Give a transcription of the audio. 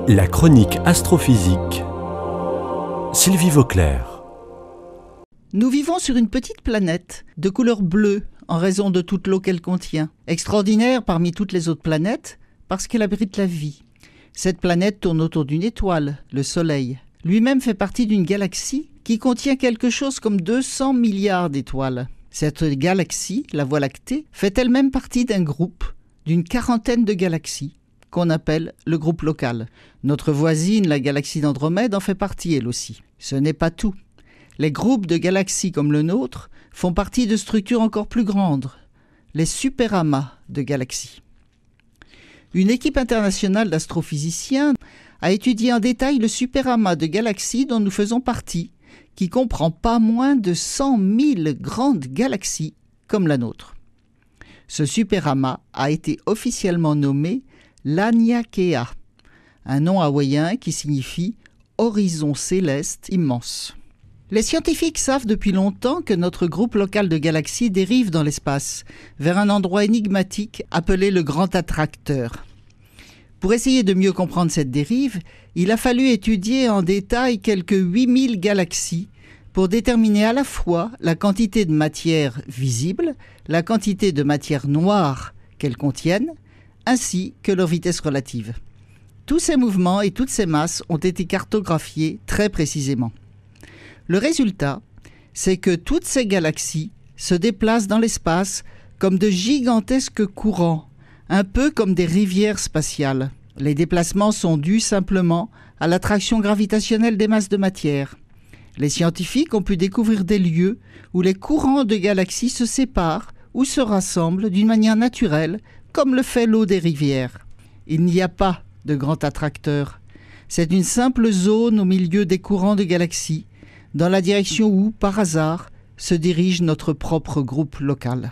La chronique astrophysique. Sylvie Vauclair. Nous vivons sur une petite planète de couleur bleue en raison de toute l'eau qu'elle contient. Extraordinaire parmi toutes les autres planètes parce qu'elle abrite la vie. Cette planète tourne autour d'une étoile, le Soleil. Lui-même fait partie d'une galaxie qui contient quelque chose comme 200 milliards d'étoiles. Cette galaxie, la Voie lactée, fait elle-même partie d'un groupe d'une quarantaine de galaxies qu'on appelle le groupe local. Notre voisine, la galaxie d'Andromède, en fait partie elle aussi. Ce n'est pas tout. Les groupes de galaxies comme le nôtre font partie de structures encore plus grandes, les superamas de galaxies. Une équipe internationale d'astrophysiciens a étudié en détail le superamas de galaxies dont nous faisons partie, qui comprend pas moins de 100 000 grandes galaxies comme la nôtre. Ce superamas a été officiellement nommé Laniakea, un nom hawaïen qui signifie « horizon céleste immense ». Les scientifiques savent depuis longtemps que notre groupe local de galaxies dérive dans l'espace, vers un endroit énigmatique appelé le Grand Attracteur. Pour essayer de mieux comprendre cette dérive, il a fallu étudier en détail quelques 8000 galaxies pour déterminer à la fois la quantité de matière visible, la quantité de matière noire qu'elles contiennent, ainsi que leur vitesse relative. Tous ces mouvements et toutes ces masses ont été cartographiés très précisément. Le résultat, c'est que toutes ces galaxies se déplacent dans l'espace comme de gigantesques courants, un peu comme des rivières spatiales. Les déplacements sont dus simplement à l'attraction gravitationnelle des masses de matière. Les scientifiques ont pu découvrir des lieux où les courants de galaxies se séparent ou se rassemblent d'une manière naturelle, comme le fait l'eau des rivières. Il n'y a pas de grand attracteur. C'est une simple zone au milieu des courants de galaxies, dans la direction où, par hasard, se dirige notre propre groupe local.